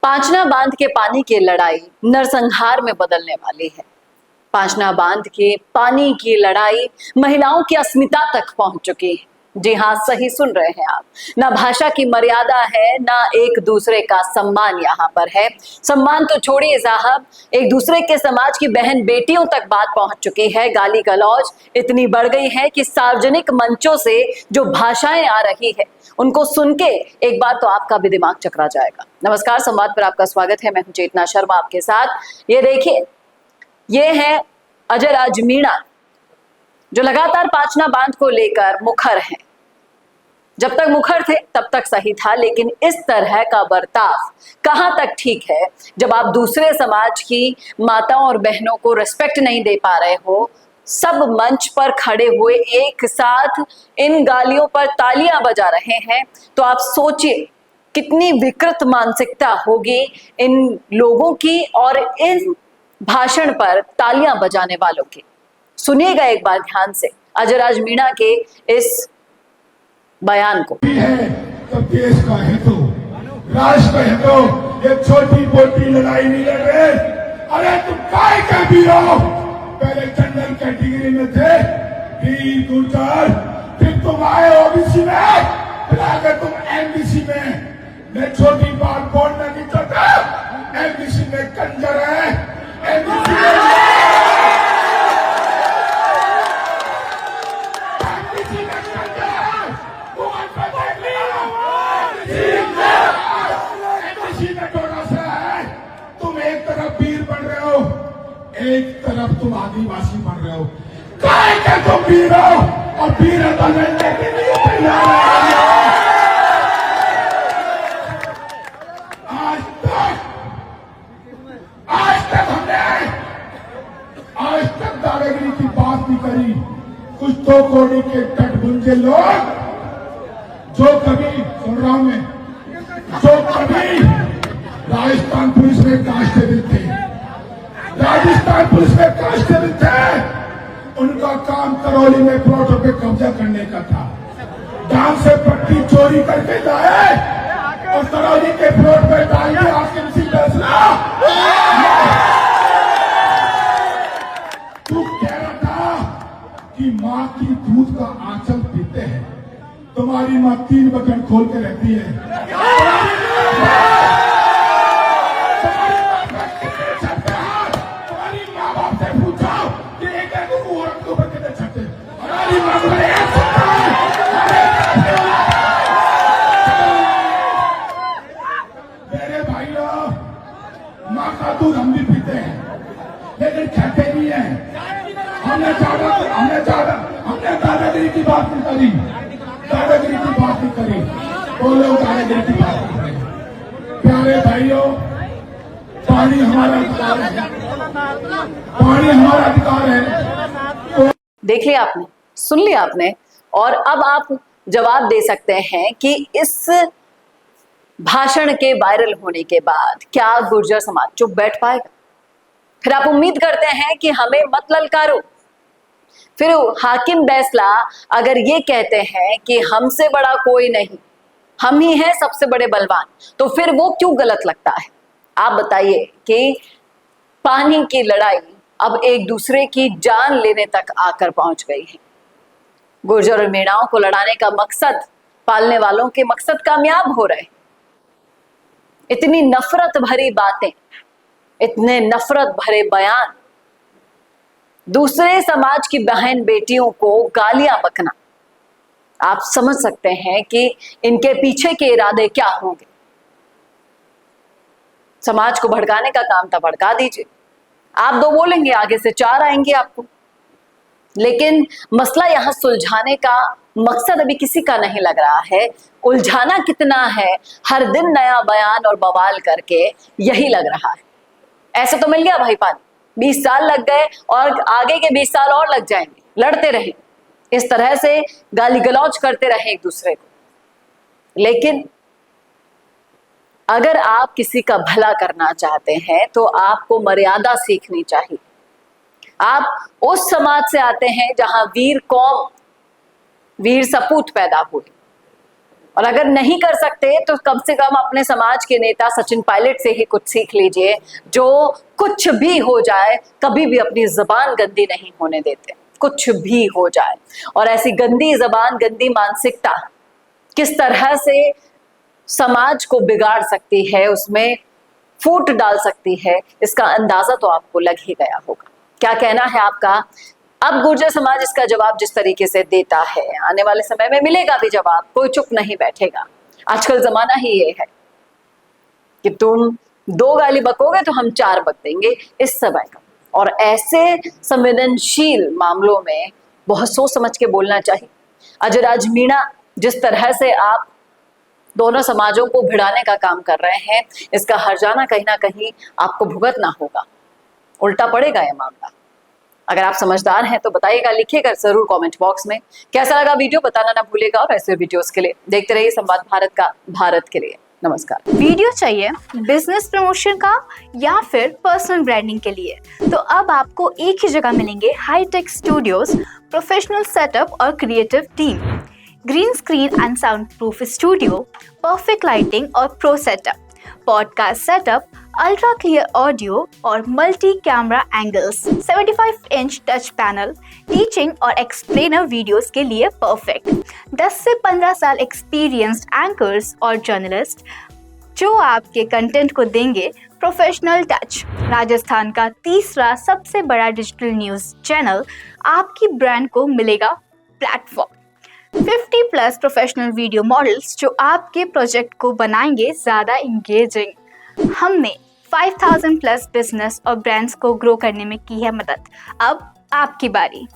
पांचना बांध के पानी की लड़ाई नरसंहार में बदलने वाली है। पांचना बांध के पानी की लड़ाई महिलाओं की अस्मिता तक पहुंच चुकी है। जी हाँ, सही सुन रहे हैं आप। ना भाषा की मर्यादा है, ना एक दूसरे का सम्मान यहाँ पर है। सम्मान तो छोड़िए साहब, एक दूसरे के समाज की बहन बेटियों तक बात पहुंच चुकी है। गाली गलौज इतनी बढ़ गई है कि सार्वजनिक मंचों से जो भाषाएं आ रही है उनको सुन के एक बार तो आपका भी दिमाग चकरा जाएगा। नमस्कार, संवाद पर आपका स्वागत है। मैं हूं चेतना शर्मा आपके साथ। ये देखिए, ये है अजय राज मीणा, जो लगातार पांचना बांध को लेकर मुखर हैं। जब तक मुखर थे तब तक सही था, लेकिन इस तरह का बर्ताव कहां तक ठीक है जब आप दूसरे समाज की माताओं और बहनों को रिस्पेक्ट नहीं दे पा रहे हो। सब मंच पर खड़े हुए एक साथ इन गालियों पर तालियां बजा रहे हैं, तो आप सोचिए कितनी विकृत मानसिकता होगी इन लोगों की और इस भाषण पर तालियां बजाने वालों की। सुनिएगा एक बार ध्यान से अजय राज मीणा के इस बयान को। तो देश का हितो, राष्ट्र का हितो, ये छोटी मोटी लड़ाई नहीं लड़ रहे। अरे तुम काय का भी हो, पहले जनरल कैटेगरी में थे, वीर गुरजार, फिर तुम आए ओबीसी में, फिर आगे तुम एमबीसी में। मैं छोटी बात बोलना नहीं चाहता, एमबीसी में कंजर है, एमबीसी एक तरफ तुम आदिवासी बन रहे हो, काय के तुम वीर हो और वीर बनने के लिए तैयार है। आज तक दादागिरी की बात नहीं करी। कुछ तो कोड़ी के कटभुंजे लोग जो कभी सुन रहा हूं मैं, जो कभी राजस्थान पुलिस में कांस्टेबल थे, राजस्थान पुलिस में कांस्टेबल थे, उनका काम करौली में प्लॉटों पे कब्जा करने का था। गांव से पट्टी चोरी करके लाए और करौली के प्लॉट पे डाल के आरकेएमसी फैसला। तू कह रहा था कि माँ की दूध का आंचल पीते हैं, तुम्हारी माँ 3 बटन खोल के रहती है। मेरे भाइयों, माँ का दूध हम भी पीते हैं, लेकिन खाते नहीं है। हमने दादागिरी की बात नहीं करी, दादागिरी की बात नहीं करी, वो लोग दादागिरी की बात नहीं करी। प्यारे भाइयों, पानी हमारा अधिकार है, पानी हमारा अधिकार है। देख लिया आपने, सुन लिया आपने, और अब आप जवाब दे सकते हैं कि इस भाषण के वायरल होने के बाद क्या गुर्जर समाज चुप बैठ पाएगा? फिर आप उम्मीद करते हैं कि हमें मत ललकारो। फिर हाकिम बैसला अगर ये कहते हैं कि हमसे बड़ा कोई नहीं, हम ही हैं सबसे बड़े बलवान, तो फिर वो क्यों गलत लगता है? आप बताइए कि पानी की लड़ाई अब एक दूसरे की जान लेने तक आकर पहुंच गई है। गुर्जर और मीणाओं को लड़ाने का मकसद, पालने वालों के मकसद कामयाब हो रहे। इतनी नफरत भरी बातें, इतने नफरत भरे बयान, दूसरे समाज की बहन बेटियों को गालियां बकना, आप समझ सकते हैं कि इनके पीछे के इरादे क्या होंगे। समाज को भड़काने का काम था, भड़का दीजिए। आप 2 बोलेंगे, आगे से 4 आएंगे आपको। लेकिन मसला यहां सुलझाने का मकसद अभी किसी का नहीं लग रहा है। उलझाना कितना है, हर दिन नया बयान और बवाल करके, यही लग रहा है। ऐसे तो मिल गया भाई पानी, 20 साल लग गए और आगे के 20 साल और लग जाएंगे। लड़ते रहे, इस तरह से गाली गलौज करते रहे एक दूसरे को। लेकिन अगर आप किसी का भला करना चाहते हैं तो आपको मर्यादा सीखनी चाहिए। आप उस समाज से आते हैं जहां वीर कौम, वीर सपूत पैदा हुए, और अगर नहीं कर सकते तो कम से कम अपने समाज के नेता सचिन पायलट से ही कुछ सीख लीजिए, जो कुछ भी हो जाए कभी भी अपनी जुबान गंदी नहीं होने देते, कुछ भी हो जाए। और ऐसी गंदी जबान, गंदी मानसिकता किस तरह से समाज को बिगाड़ सकती है, उसमें फूट डाल सकती है, इसका अंदाजा तो आपको लग ही गया होगा। क्या कहना है आपका? अब गुर्जर समाज इसका जवाब जिस तरीके से देता है, आने वाले समय में मिलेगा भी जवाब, कोई चुप नहीं बैठेगा। आजकल जमाना ही ये है कि तुम 2 गाली बकोगे तो हम 4 बक देंगे, इस समय का। और ऐसे संवेदनशील मामलों में बहुत सोच समझ के बोलना चाहिए। अजराज मीणा, जिस तरह से आप दोनों समाजों को भिड़ाने का काम कर रहे हैं, इसका हर्जाना कहीं ना कहीं आपको भुगतना होगा, उल्टा पड़ेगा यह मामला। अगर आप समझदार हैं तो बताइएगा, लिखिएगा जरूर कमेंट बॉक्स में। कैसा लगा वीडियो बताना ना भूलिएगा, और ऐसे वीडियोस के लिए देखते रहिए संवाद भारत का, भारत के लिए। नमस्कार। वीडियो चाहिए बिजनेस प्रमोशन का या फिर पर्सनल ब्रांडिंग के लिए, तो अब आपको एक ही जगह मिलेंगे हाईटेक स्टूडियोज, प्रोफेशनल सेटअप और creative team, green screen and soundproof studio, perfect lighting और pro setup, podcast setup, ultra clear audio और multi camera angles, 75 inch touch panel, teaching और एक्सप्लेनर वीडियोस के लिए परफेक्ट, 10 से 15 साल experienced anchors और journalist जो आपके कंटेंट को देंगे प्रोफेशनल टच। राजस्थान का तीसरा सबसे बड़ा डिजिटल न्यूज़ चैनल आपकी ब्रांड को मिलेगा प्लेटफॉर्म। 50+ प्रोफेशनल वीडियो मॉडल्स जो आपके प्रोजेक्ट को बनाएंगे ज़्यादा इंगेजिंग। हमने 5000+ बिजनेस और ब्रांड्स को ग्रो करने में की है मदद। अब आपकी बारी।